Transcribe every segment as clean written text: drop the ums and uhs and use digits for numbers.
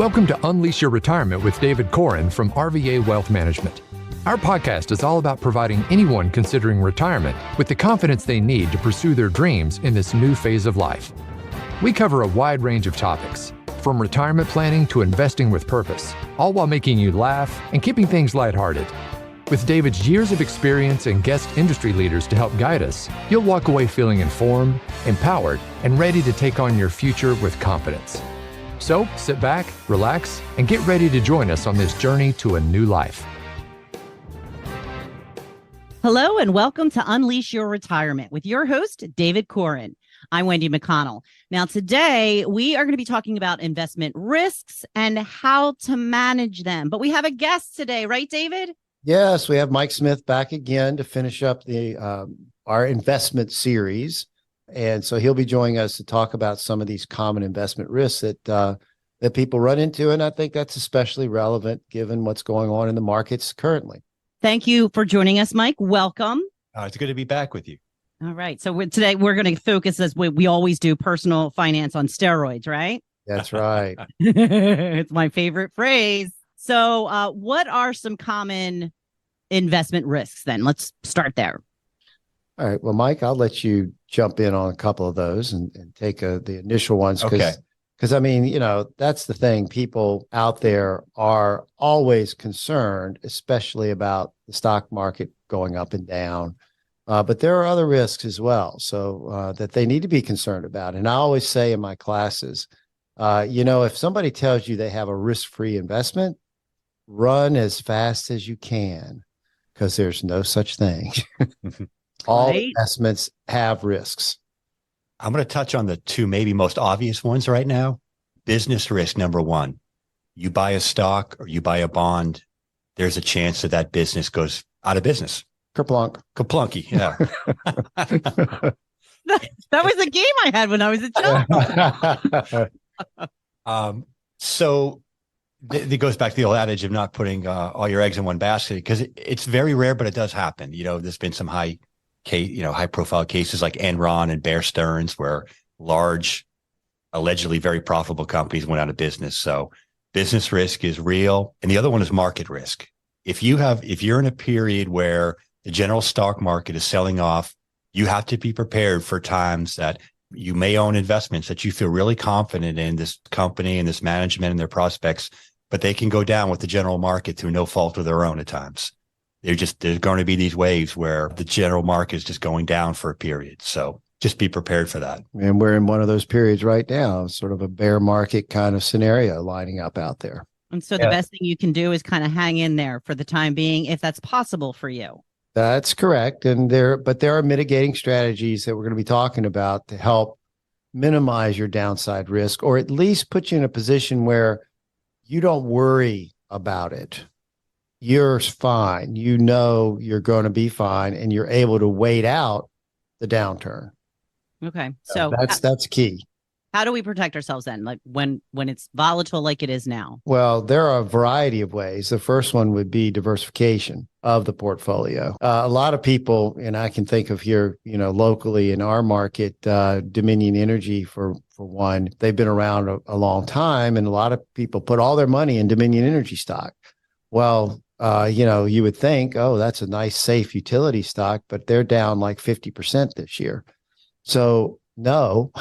Welcome to Unleash Your Retirement with David Koren from RVA Wealth Management. Our podcast is all about providing anyone considering retirement with the confidence they need to pursue their dreams in this new phase of life. We cover a wide range of topics, from retirement planning to investing with purpose, all while making you laugh and keeping things lighthearted. With David's years of experience and guest industry leaders to help guide us, you'll walk away feeling informed, empowered, and ready to take on your future with confidence. So sit back, relax, and get ready to join us on this journey to a new life. Hello and welcome to Unleash Your Retirement with your host, David Koren. I'm Wendy McConnell. Now today we are going to be talking about investment risks and how to manage them. But we have a guest today, right, David? Yes, we have Mike Smith back again to finish up our investment series. And so he'll be joining us to talk about some of these common investment risks that people run into. And I think that's especially relevant given what's going on in the markets currently. Thank you for joining us, Mike. Welcome. It's good to be back with you. All right. So today we're going to focus, as we always do, personal finance on steroids, right? That's right. It's my favorite phrase. So what are some common investment risks then? Let's start there. All right. Well, Mike, I'll let you jump in on a couple of those and take the initial ones. Because I mean, that's the thing. People out there are always concerned, especially about the stock market going up and down. But there are other risks as well, so that they need to be concerned about. And I always say in my classes, if somebody tells you they have a risk-free investment, run as fast as you can, because there's no such thing. All investments have risks. I'm going to touch on the two maybe most obvious ones right now. Business risk, number one. You buy a stock or you buy a bond, there's a chance that business goes out of business. Kerplunk. Kaplunky, yeah. That was a game I had when I was a child. So it goes back to the old adage of not putting all your eggs in one basket, because it's very rare, but it does happen. There's been some high profile cases like Enron and Bear Stearns, where large, allegedly very profitable companies went out of business. So business risk is real. And the other one is market risk. If you're in a period where the general stock market is selling off, you have to be prepared for times that you may own investments that you feel really confident in this company and this management and their prospects, but they can go down with the general market through no fault of their own at times. There's going to be these waves where the general market is just going down for a period. So just be prepared for that. And we're in one of those periods right now, sort of a bear market kind of scenario lining up out there. And so the best thing you can do is kind of hang in there for the time being, if that's possible for you. That's correct. But there are mitigating strategies that we're going to be talking about to help minimize your downside risk, or at least put you in a position where you don't worry about it. You're fine. You're going to be fine, and you're able to wait out the downturn. Okay. So that's key. How do we protect ourselves then? Like when it's volatile like it is now? Well, there are a variety of ways. The first one would be diversification of the portfolio. A lot of people, and I can think of here, locally in our market, Dominion Energy for one, they've been around a long time, and a lot of people put all their money in Dominion Energy stock. Well, you would think, oh, that's a nice, safe utility stock, but they're down like 50% this year. So no,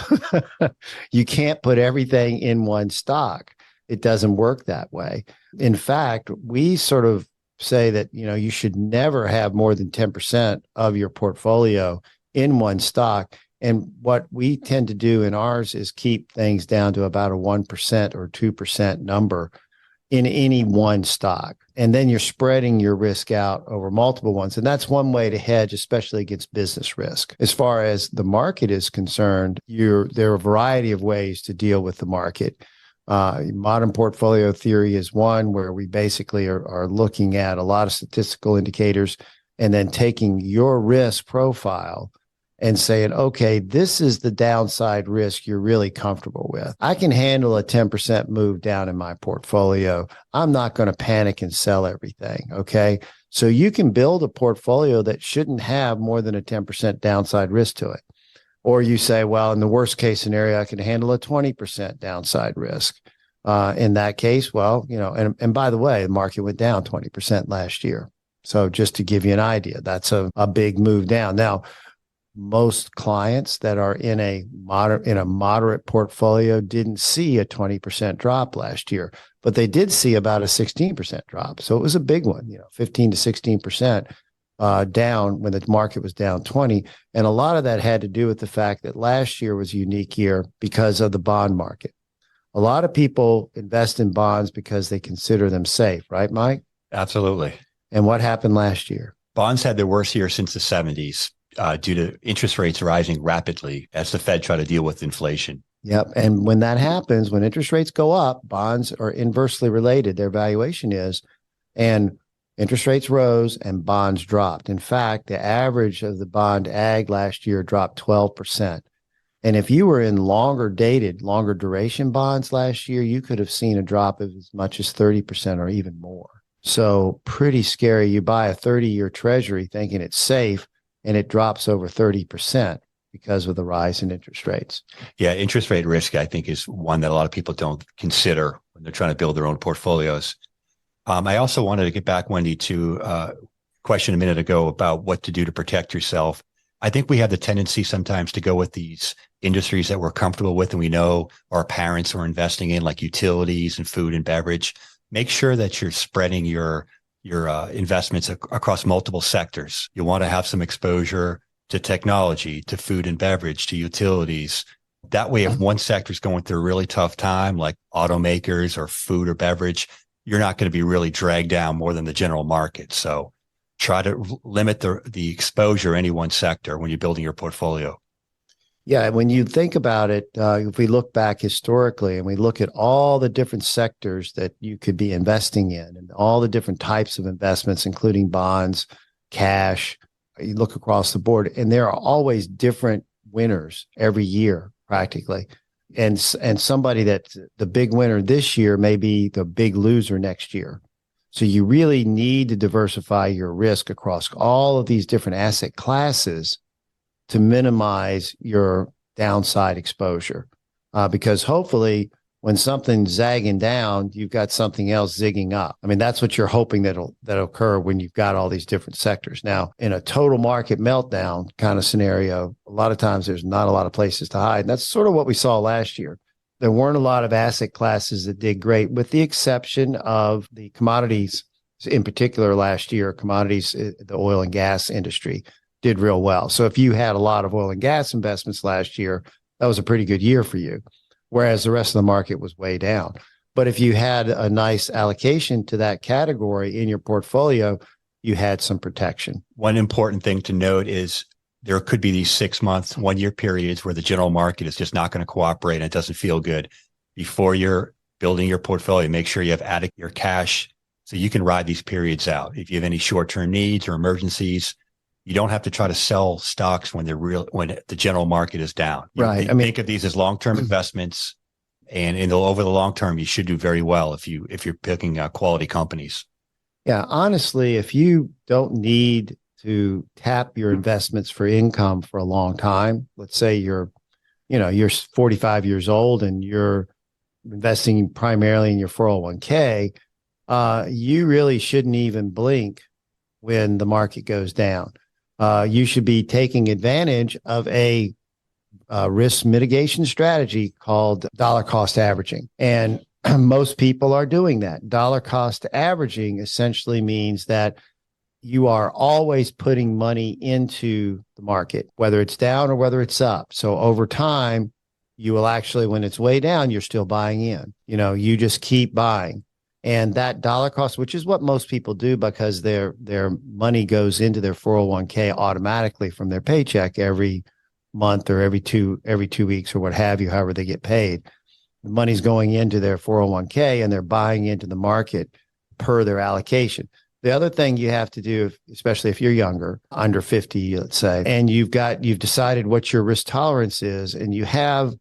you can't put everything in one stock. It doesn't work that way. In fact, we sort of say that, you should never have more than 10% of your portfolio in one stock. And what we tend to do in ours is keep things down to about a 1% or 2% number in any one stock. And then you're spreading your risk out over multiple ones. And that's one way to hedge, especially against business risk. As far as the market is concerned, there are a variety of ways to deal with the market. Modern portfolio theory is one where we basically are looking at a lot of statistical indicators and then taking your risk profile and saying, okay, this is the downside risk you're really comfortable with. I can handle a 10% move down in my portfolio. I'm not going to panic and sell everything, okay? So you can build a portfolio that shouldn't have more than a 10% downside risk to it. Or you say, well, in the worst case scenario, I can handle a 20% downside risk. In that case, well, and by the way, the market went down 20% last year. So just to give you an idea, that's a big move down. Now, most clients that are in a moderate portfolio didn't see a 20% drop last year, but they did see about a 16% drop. So it was a big one, 15 to 16% down when the market was down 20. And a lot of that had to do with the fact that last year was a unique year because of the bond market. A lot of people invest in bonds because they consider them safe, right, Mike? Absolutely. And what happened last year? Bonds had their worst year since the 70s due to interest rates rising rapidly as the Fed tried to deal with inflation. Yep. And when that happens, when interest rates go up, bonds are inversely related. Their valuation is, and interest rates rose and bonds dropped. In fact, the average of the bond ag last year dropped 12%. And if you were in longer duration bonds last year, you could have seen a drop of as much as 30% or even more. So pretty scary. You buy a 30-year treasury thinking it's safe, and it drops over 30% because of the rise in interest rates. Yeah, interest rate risk, I think, is one that a lot of people don't consider when they're trying to build their own portfolios. I also wanted to get back, Wendy, to a question a minute ago about what to do to protect yourself. I think we have the tendency sometimes to go with these industries that we're comfortable with and we know our parents are investing in, like utilities and food and beverage. Make sure that you're spreading your investments across multiple sectors. You want to have some exposure to technology, to food and beverage, to utilities. That way, if one sector is going through a really tough time, like automakers or food or beverage, you're not going to be really dragged down more than the general market. So try to limit the exposure in any one sector when you're building your portfolio. Yeah, when you think about it, if we look back historically and we look at all the different sectors that you could be investing in and all the different types of investments, including bonds, cash, you look across the board, and there are always different winners every year, practically. And somebody that's the big winner this year may be the big loser next year. So you really need to diversify your risk across all of these different asset classes to minimize your downside exposure. Because hopefully when something's zagging down, you've got something else zigging up. I mean, that's what you're hoping that'll occur when you've got all these different sectors. Now, in a total market meltdown kind of scenario, a lot of times there's not a lot of places to hide. And that's sort of what we saw last year. There weren't a lot of asset classes that did great, with the exception of the commodities. In particular, last year, commodities, the oil and gas industry did real well. So if you had a lot of oil and gas investments last year, that was a pretty good year for you, whereas the rest of the market was way down. But if you had a nice allocation to that category in your portfolio, you had some protection. One important thing to note is there could be these 6 month, 1 year periods where the general market is just not going to cooperate and it doesn't feel good. Before you're building your portfolio, make sure you have adequate your cash so you can ride these periods out. If you have any short-term needs or emergencies, you don't have to try to sell stocks when the general market is down. Right. Think of these as long-term investments, and over the long term, you should do very well if you're picking quality companies. Yeah, honestly, if you don't need to tap your investments for income for a long time, let's say you're 45 years old and you're investing primarily in your 401k, you really shouldn't even blink when the market goes down. You should be taking advantage of a risk mitigation strategy called dollar cost averaging. And most people are doing that. Dollar cost averaging essentially means that you are always putting money into the market, whether it's down or whether it's up. So over time, you will actually, when it's way down, you're still buying in. You just keep buying. And that dollar cost, which is what most people do because their money goes into their 401k automatically from their paycheck every month or every two weeks or what have you, however they get paid. The money's going into their 401k and they're buying into the market per their allocation. The other thing you have to do, especially if you're younger, under 50, let's say, and you've decided what your risk tolerance is, and you have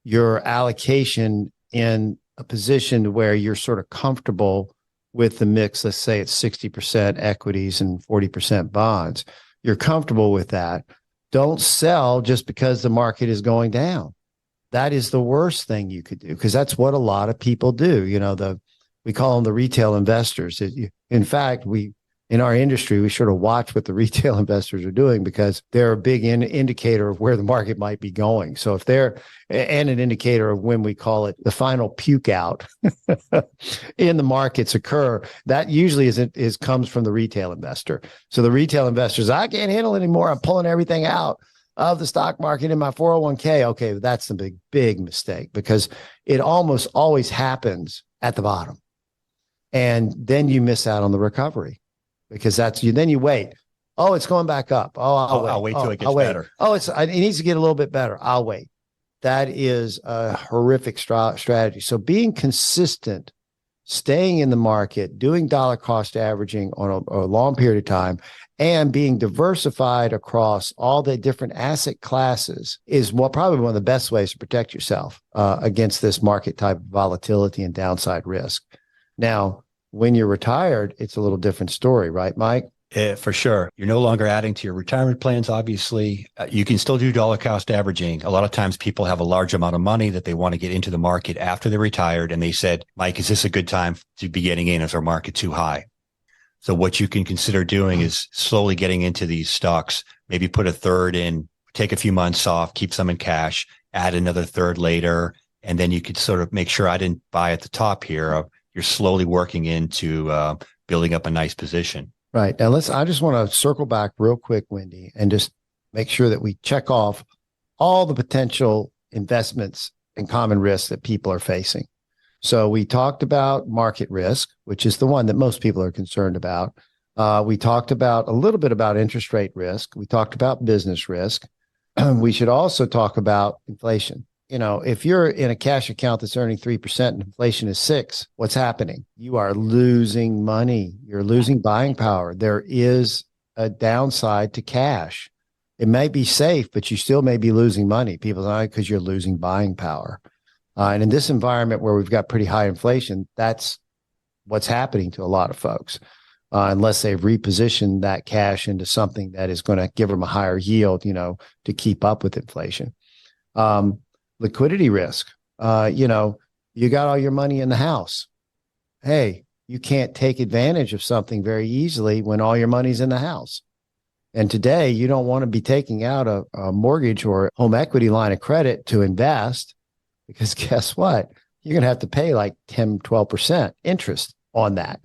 your allocation in a position where you're sort of comfortable with the mix. Let's say it's 60% equities and 40% bonds. You're comfortable with that. Don't sell just because the market is going down. that is the worst thing you could do, because that's what a lot of people do. We call them the retail investors. In fact, in our industry, we sort of watch what the retail investors are doing, because they're a big indicator of where the market might be going. So if they're and an indicator of when we call it the final puke out in the markets occur, that usually comes from the retail investor. So the retail investors, I can't handle it anymore. I'm pulling everything out of the stock market in my 401k. Okay, that's the big mistake, because it almost always happens at the bottom. And then you miss out on the recovery, because then you wait. Oh, it's going back up. Oh, I'll wait till it gets better. Oh, it needs to get a little bit better. I'll wait. That is a horrific strategy. So being consistent, staying in the market, doing dollar cost averaging on a long period of time, and being diversified across all the different asset classes is probably one of the best ways to protect yourself against this market type of volatility and downside risk. Now, when you're retired, it's a little different story, right, Mike? For sure. You're no longer adding to your retirement plans, obviously. You can still do dollar cost averaging. A lot of times people have a large amount of money that they want to get into the market after they're retired. And they said, Mike, is this a good time to be getting in? Is our market too high? So what you can consider doing is slowly getting into these stocks, maybe put a third in, take a few months off, keep some in cash, add another third later. And then you could sort of make sure I didn't buy at the top here. You're slowly working into building up a nice position. Right. Now, I just want to circle back real quick, Wendy, and just make sure that we check off all the potential investments and common risks that people are facing. So we talked about market risk, which is the one that most people are concerned about. We talked about a little bit about interest rate risk. We talked about business risk. We should also talk about inflation. If you're in a cash account that's earning 3% and inflation is 6%, what's happening? You are losing money. You're losing buying power. There is a downside to cash. It may be safe, but you still may be losing money. People say, because you're losing buying power. And in this environment where we've got pretty high inflation, that's what's happening to a lot of folks, unless they've repositioned that cash into something that is going to give them a higher yield, to keep up with inflation. Liquidity risk. You got all your money in the house. Hey, you can't take advantage of something very easily when all your money's in the house. And today, you don't want to be taking out a mortgage or home equity line of credit to invest, because guess what? You're going to have to pay like 10, 12% interest on that.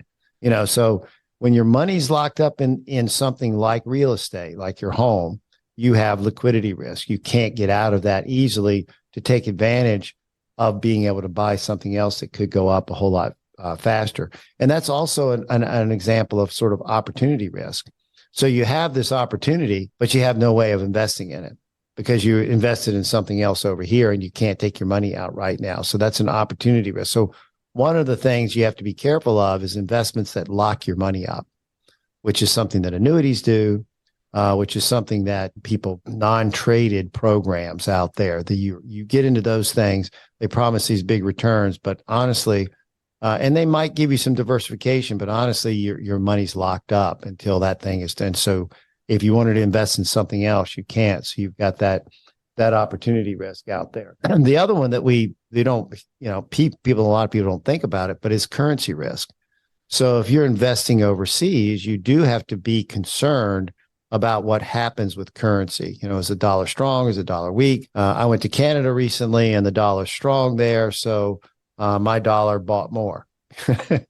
So when your money's locked up in something like real estate, like your home, you have liquidity risk. You can't get out of that easily to take advantage of being able to buy something else that could go up a whole lot faster. And that's also an example of sort of opportunity risk. So you have this opportunity, but you have no way of investing in it because you invested in something else over here and you can't take your money out right now. So that's an opportunity risk. So one of the things you have to be careful of is investments that lock your money up, which is something that annuities do, which is something that non-traded programs out there, that you get into those things, they promise these big returns, but honestly, and they might give you some diversification, but honestly, your money's locked up until that thing is done. So if you wanted to invest in something else, you can't. So you've got that opportunity risk out there. And the other one that a lot of people don't think about it, but it's currency risk. So if you're investing overseas, you do have to be concerned about what happens with currency. Is the dollar strong? Is the dollar weak? I went to Canada recently and the dollar's strong there. So my dollar bought more, in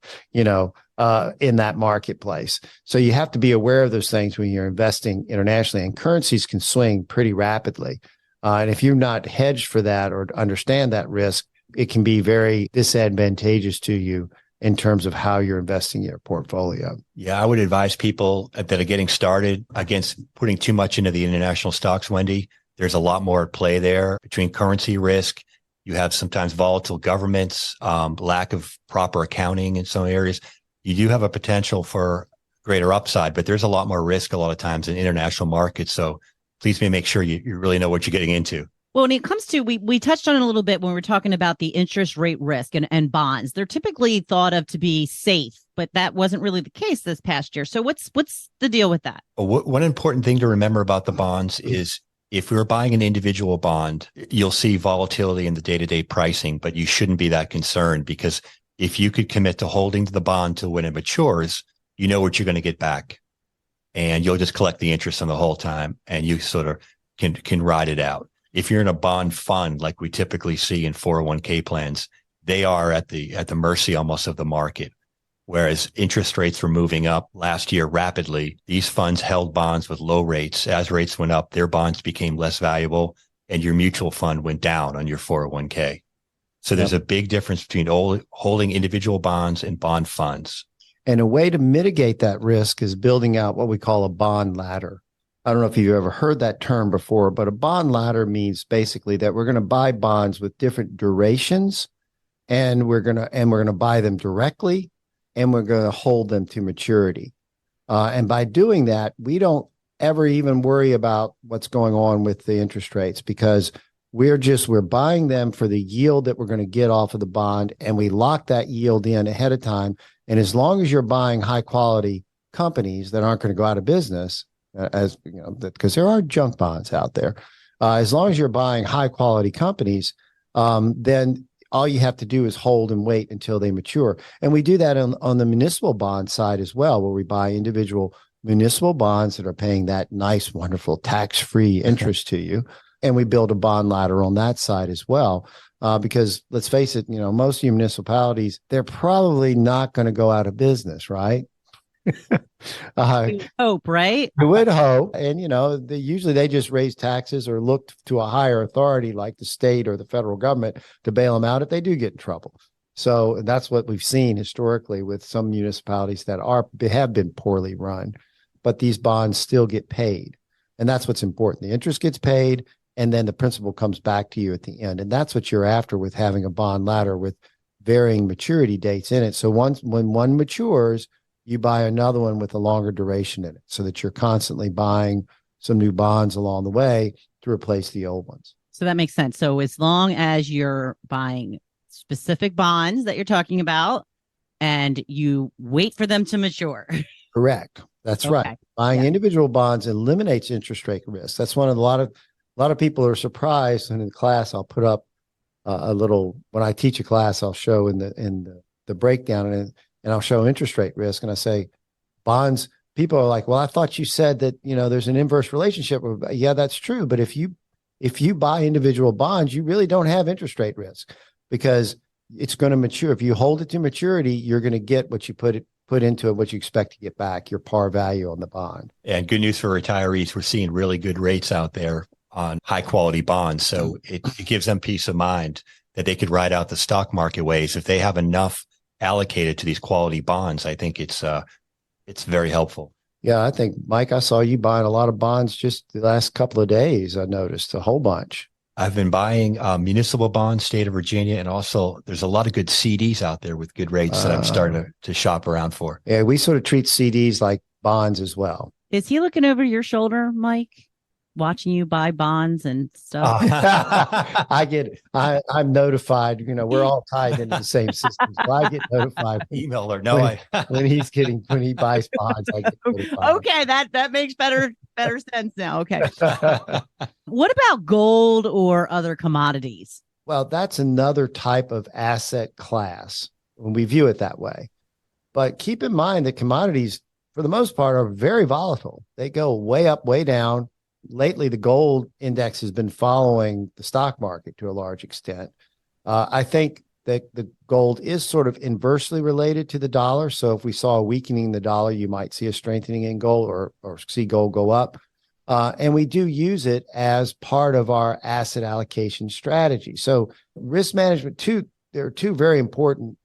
that marketplace. So you have to be aware of those things when you're investing internationally, and currencies can swing pretty rapidly. And if you're not hedged for that or understand that risk, it can be very disadvantageous to you in terms of how you're investing your portfolio. Yeah, I would advise people that are getting started against putting too much into the international stocks, Wendy. There's a lot more at play there between currency risk. You have sometimes volatile governments, lack of proper accounting in some areas. You do have a potential for greater upside, but there's a lot more risk a lot of times in international markets. So please make sure you really know what you're getting into. Well, when it comes to, we touched on it a little bit when we were talking about the interest rate risk and bonds. They're typically thought of to be safe, but that wasn't really the case this past year. So what's the deal with that? One important thing to remember about the bonds is if we were buying an individual bond, you'll see volatility in the day-to-day pricing, but you shouldn't be that concerned, because if you could commit to holding to the bond till when it matures, you know what you're going to get back, and you'll just collect the interest on the whole time, and you sort of can ride it out. If you're in a bond fund, like we typically see in 401k plans, they are at the mercy almost of the market. Whereas interest rates were moving up last year rapidly, these funds held bonds with low rates. As rates went up, their bonds became less valuable, and your mutual fund went down on your 401k. So there's a big difference between holding individual bonds and bond funds. And a way to mitigate that risk is building out what we call a bond ladder. I don't know if you've ever heard that term before, but a bond ladder means basically that we're going to buy bonds with different durations, and we're going to buy them directly, and we're going to hold them to maturity. And by doing that, we don't ever even worry about what's going on with the interest rates, because we're buying them for the yield that we're going to get off of the bond, and we lock that yield in ahead of time. And as long as you're buying high quality companies that aren't going to go out of business, as you know, because there are junk bonds out there, as long as you're buying high quality companies, then all you have to do is hold and wait until they mature. And we do that on the municipal bond side as well, where we buy individual municipal bonds that are paying that nice, wonderful tax-free interest to you. And we build a bond ladder on that side as well. Because let's face it, most municipalities, they're probably not going to go out of business, right? Hope, right? You would hope. And, usually they just raise taxes or look to a higher authority like the state or the federal government to bail them out if they do get in trouble. So that's what we've seen historically with some municipalities that have been poorly run, but these bonds still get paid. And that's what's important. The interest gets paid, and then the principal comes back to you at the end. And that's what you're after with having a bond ladder with varying maturity dates in it. So when one matures, you buy another one with a longer duration in it, so that you're constantly buying some new bonds along the way to replace the old ones. So that makes sense. So as long as you're buying specific bonds that you're talking about and you wait for them to mature. Correct. That's okay. Right. Buying individual bonds eliminates interest rate risk. That's one of a lot of people are surprised. And in class, I'll put up when I teach a class, I'll show in the breakdown and I'll show interest rate risk. And I say bonds, people are like, well, I thought you said that, there's an inverse relationship. Yeah, that's true. But if you buy individual bonds, you really don't have interest rate risk, because it's going to mature. If you hold it to maturity, you're going to get what you put into it, what you expect to get back, your par value on the bond. And good news for retirees. We're seeing really good rates out there on high quality bonds. So it gives them peace of mind that they could ride out the stock market waves. If they have enough allocated to these quality bonds, I think it's very helpful. Yeah, I think, Mike, I saw you buying a lot of bonds just the last couple of days. I noticed a whole bunch. I've been buying municipal bonds, state of Virginia, and also there's a lot of good CDs out there with good rates that I'm starting to shop around for. Yeah, we sort of treat CDs like bonds as well. Is he looking over your shoulder, Mike? Watching you buy bonds and stuff? I get it. I'm notified. We're all tied into the same system. So I get notified. Email or when he buys bonds, I get notified. Okay, that makes better sense now. Okay. What about gold or other commodities? Well, that's another type of asset class when we view it that way. But keep in mind that commodities, for the most part, are very volatile. They go way up, way down. Lately, the gold index has been following the stock market to a large extent. I think that the gold is sort of inversely related to the dollar. So if we saw a weakening in the dollar, you might see a strengthening in gold or see gold go up. And we do use it as part of our asset allocation strategy. So risk management, there are two very important,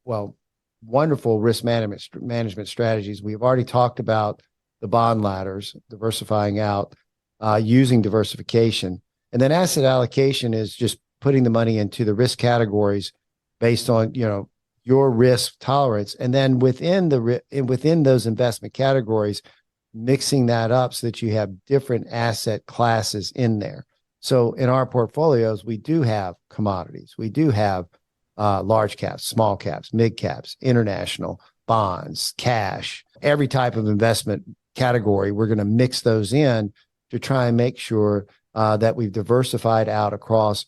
wonderful risk management strategies. We've already talked about the bond ladders, diversifying out, using diversification. And then asset allocation is just putting the money into the risk categories based on, your risk tolerance. And then within those investment categories, mixing that up so that you have different asset classes in there. So in our portfolios, we do have commodities. We do have large caps, small caps, mid caps, international, bonds, cash, every type of investment category. We're going to mix those in to try and make sure that we've diversified out across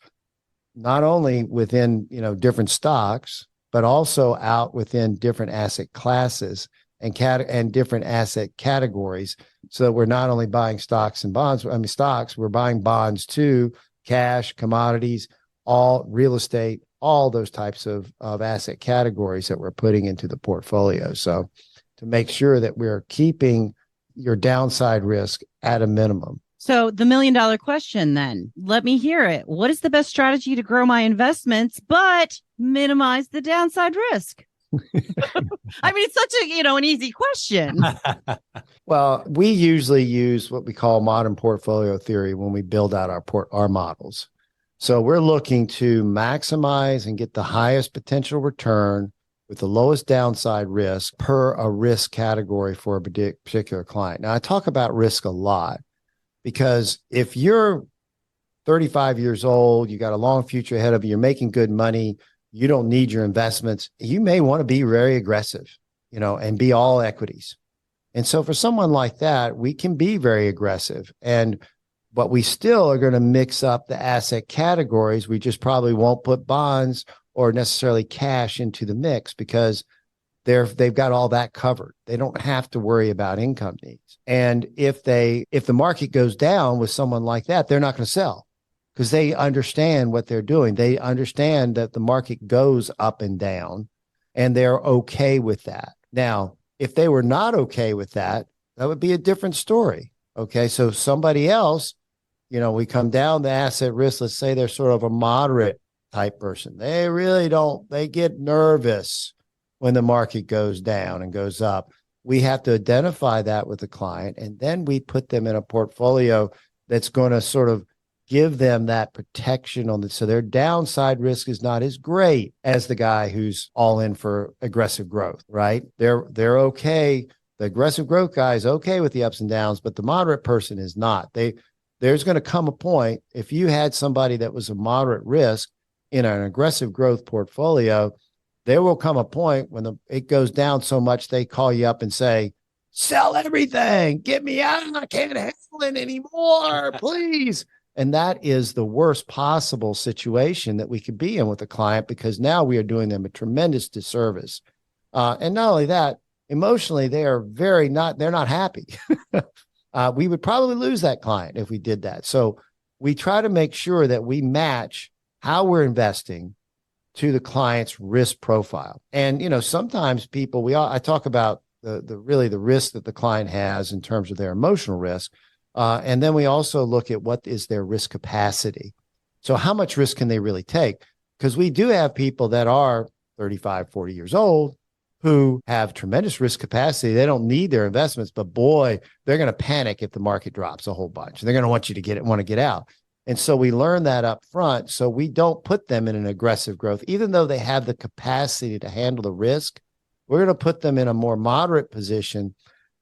not only within, different stocks, but also out within different asset classes and different asset categories. So that we're not only buying stocks and bonds, we're buying bonds too, cash, commodities, all real estate, all those types of asset categories that we're putting into the portfolio. So to make sure that we're keeping your downside risk at a minimum. So the $1 million question then, let me hear it. What is the best strategy to grow my investments, but minimize the downside risk? I mean, it's such an easy question. Well, we usually use what we call modern portfolio theory when we build out our models. So we're looking to maximize and get the highest potential return with the lowest downside risk per a risk category for a particular client. Now, I talk about risk a lot because if you're 35 years old, you got a long future ahead of you, you're making good money, you don't need your investments, you may want to be very aggressive, and be all equities. And so for someone like that, we can be very aggressive. But we still are going to mix up the asset categories. We just probably won't put bonds or necessarily cash into the mix because they've got all that covered. They don't have to worry about income needs. And if the market goes down with someone like that, they're not going to sell because they understand what they're doing. They understand that the market goes up and down and they're okay with that. Now, if they were not okay with that, that would be a different story. Okay. So somebody else, we come down the asset risk. Let's say they're sort of a moderate type person. They get nervous when the market goes down and goes up. We have to identify that with the client, and then we put them in a portfolio that's going to sort of give them that protection so their downside risk is not as great as the guy who's all in for aggressive growth, right? They're okay. The aggressive growth guy is okay with the ups and downs, but the moderate person is not. There's going to come a point, if you had somebody that was a moderate risk in an aggressive growth portfolio, there will come a point when it goes down so much, they call you up and say, sell everything, get me out, I can't handle it anymore, please. And that is the worst possible situation that we could be in with a client, because now we are doing them a tremendous disservice. And not only that, emotionally, they're not happy. We would probably lose that client if we did that. So we try to make sure that we match how we're investing to the client's risk profile. And, sometimes I talk about the risk that the client has in terms of their emotional risk. And then we also look at what is their risk capacity. So how much risk can they really take? Because we do have people that are 35, 40 years old who have tremendous risk capacity. They don't need their investments, but boy, they're going to panic if the market drops a whole bunch. They're going to want you to want to get out. And so we learn that up front. So we don't put them in an aggressive growth, even though they have the capacity to handle the risk. We're going to put them in a more moderate position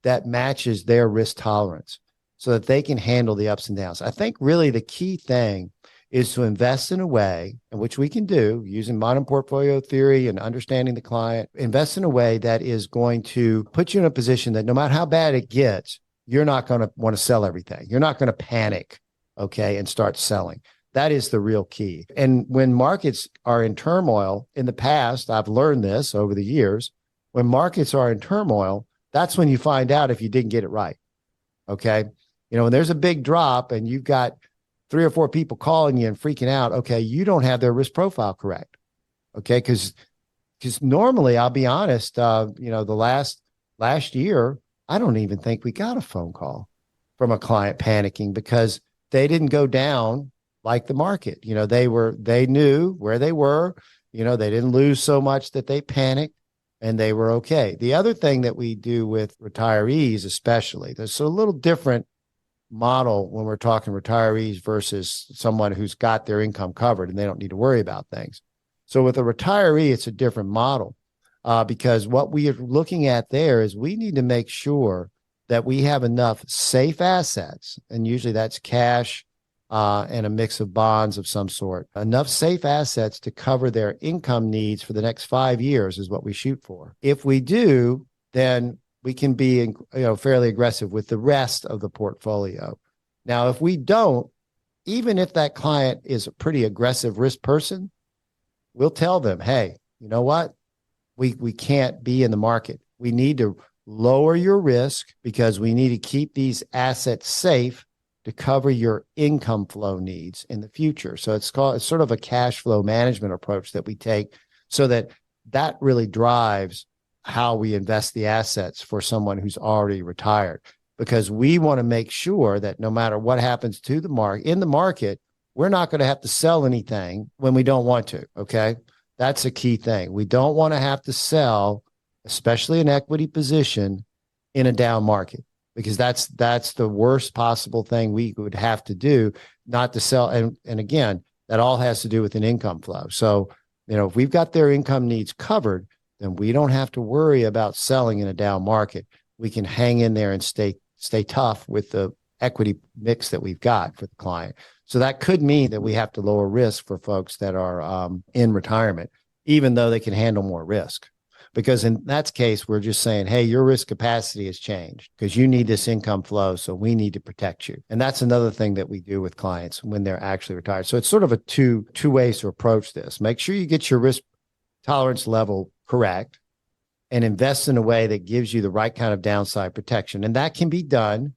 that matches their risk tolerance so that they can handle the ups and downs. I think really the key thing is to invest in a way, in which we can do using modern portfolio theory and understanding the client, invest in a way that is going to put you in a position that no matter how bad it gets, you're not going to want to sell everything. You're not going to panic, okay, and start selling. That is the real key. And when markets are in turmoil, in the past, I've learned this over the years, when markets are in turmoil, that's when you find out if you didn't get it right, okay? When there's a big drop and you've got 3 or 4 people calling you and freaking out, okay, you don't have their risk profile correct, okay? Because normally, I'll be honest, the last year, I don't even think we got a phone call from a client panicking because they didn't go down like the market. They knew where they were. They didn't lose so much that they panicked and they were okay. The other thing that we do with retirees, especially, there's a little different model when we're talking retirees versus someone who's got their income covered and they don't need to worry about things. So with a retiree, it's a different model because what we are looking at there is we need to make sure that we have enough safe assets, and usually that's cash and a mix of bonds of some sort, enough safe assets to cover their income needs for the next 5 years is what we shoot for. If we do, then we can be fairly aggressive with the rest of the portfolio. Now, if we don't, even if that client is a pretty aggressive risk person, we'll tell them, hey, you know what? We can't be in the market. We need to lower your risk because we need to keep these assets safe to cover your income flow needs in the future. So it's sort of a cash flow management approach that we take, so that really drives how we invest the assets for someone who's already retired, because we want to make sure that no matter what happens to the market, we're not going to have to sell anything when we don't want to. Okay. That's a key thing. We don't want to have to sell, especially an equity position in a down market, because that's the worst possible thing we would have to do, not to sell. And again, that all has to do with an income flow. So, if we've got their income needs covered, then we don't have to worry about selling in a down market. We can hang in there and stay tough with the equity mix that we've got for the client. So that could mean that we have to lower risk for folks that are in retirement, even though they can handle more risk. Because in that case, we're just saying, hey, your risk capacity has changed because you need this income flow, so we need to protect you. And that's another thing that we do with clients when they're actually retired. So it's sort of a two ways to approach this. Make sure you get your risk tolerance level correct and invest in a way that gives you the right kind of downside protection. And that can be done.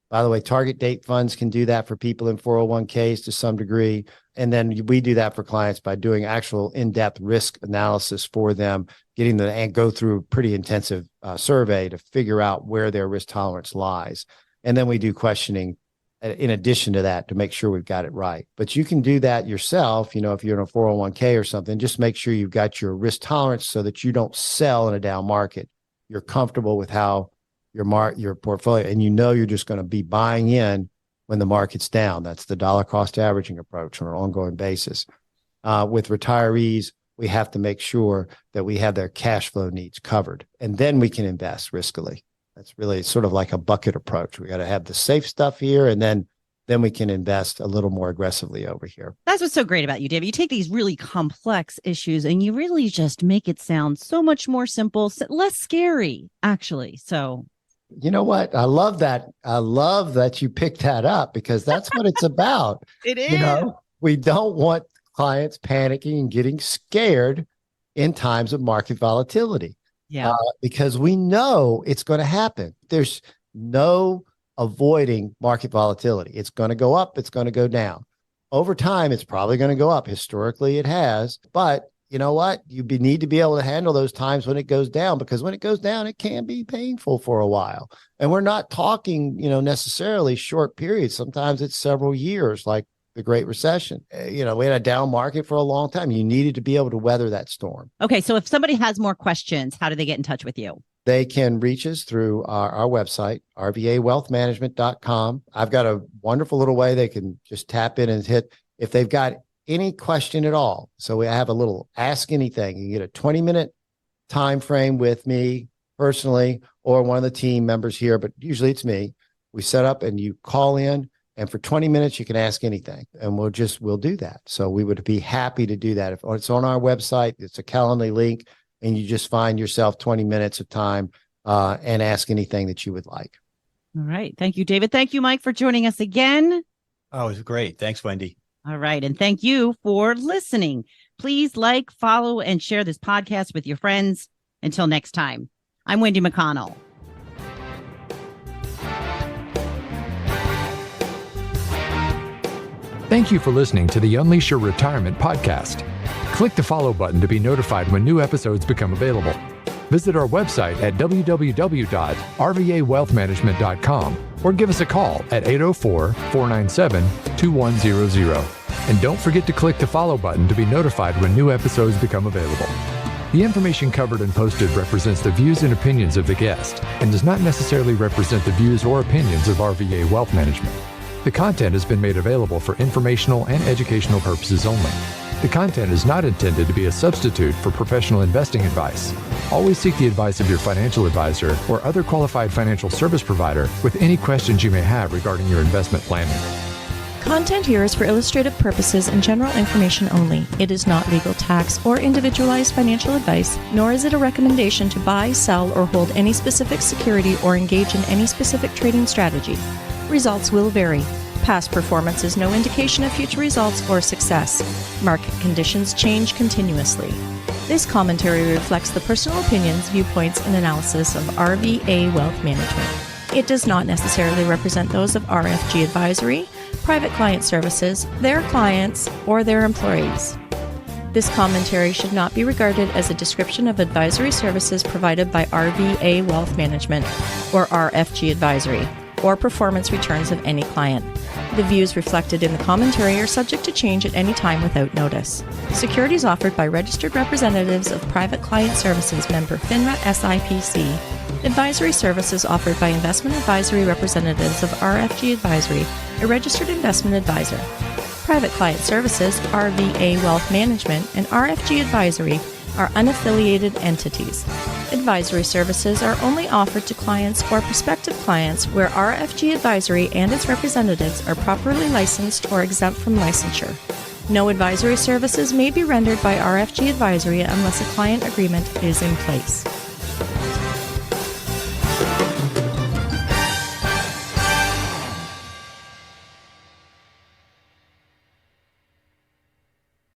By the way, target date funds can do that for people in 401ks to some degree. And then we do that for clients by doing actual in-depth risk analysis for them, getting them and go through a pretty intensive survey to figure out where their risk tolerance lies. And then we do questioning in addition to that to make sure we've got it right. But you can do that yourself. If you're in a 401k or something, just make sure you've got your risk tolerance so that you don't sell in a down market. You're comfortable with how your portfolio, and you're just going to be buying in when the market's down. That's the dollar cost averaging approach on an ongoing basis. With retirees, we have to make sure that we have their cash flow needs covered, and then we can invest riskily. That's really sort of like a bucket approach. We got to have the safe stuff here, and then we can invest a little more aggressively over here. That's what's so great about you, David. You take these really complex issues and you really just make it sound so much more simple, less scary, actually. So you know what? I love that. I love that you picked that up, because that's what it's about. It is. We don't want clients panicking and getting scared in times of market volatility. Yeah. Because we know it's going to happen. There's no avoiding market volatility. It's going to go up. It's going to go down. Over time, it's probably going to go up. Historically, it has. But you know what? You need to be able to handle those times when it goes down, because when it goes down, it can be painful for a while. And we're not talking, necessarily short periods. Sometimes it's several years, like the Great Recession. We had a down market for a long time. You needed to be able to weather that storm. Okay. So if somebody has more questions, how do they get in touch with you? They can reach us through our website, rvawealthmanagement.com. I've got a wonderful little way they can just tap in and hit if they've got any question at all. So we have a little ask anything. You get a 20-minute time frame with me personally or one of the team members here, but usually it's me. We set up and you call in, and for 20 minutes you can ask anything, and we'll do that. So we would be happy to do that. If it's on our website, it's a Calendly link, and you just find yourself 20 minutes of time and ask anything that you would like. All right. Thank you, David. Thank you, Mike, for joining us again. Oh, it was great. Thanks, Wendy. All right. And thank you for listening. Please like, follow, and share this podcast with your friends. Until next time, I'm Wendy McConnell. Thank you for listening to the Unleash Your Retirement podcast. Click the follow button to be notified when new episodes become available. Visit our website at www.rvawealthmanagement.com or give us a call at 804-497-2100. And don't forget to click the follow button to be notified when new episodes become available. The information covered and posted represents the views and opinions of the guest and does not necessarily represent the views or opinions of RVA Wealth Management. The content has been made available for informational and educational purposes only. The content is not intended to be a substitute for professional investing advice. Always seek the advice of your financial advisor or other qualified financial service provider with any questions you may have regarding your investment planning. Content here is for illustrative purposes and general information only. It is not legal, tax, or individualized financial advice, nor is it a recommendation to buy, sell, or hold any specific security or engage in any specific trading strategy. Results will vary. Past performance is no indication of future results or success. Market conditions change continuously. This commentary reflects the personal opinions, viewpoints, and analysis of RVA Wealth Management. It does not necessarily represent those of RFG Advisory, Private Client Services, their clients, or their employees. This commentary should not be regarded as a description of advisory services provided by RVA Wealth Management or RFG Advisory, or performance returns of any client. The views reflected in the commentary are subject to change at any time without notice. Securities offered by registered representatives of Private Client Services member FINRA SIPC. Advisory services offered by investment advisory representatives of RFG Advisory, a registered investment advisor. Private Client Services, RVA Wealth Management, and RFG Advisory are unaffiliated entities. Advisory services are only offered to clients or prospective clients where RFG Advisory and its representatives are properly licensed or exempt from licensure. No advisory services may be rendered by RFG Advisory unless a client agreement is in place.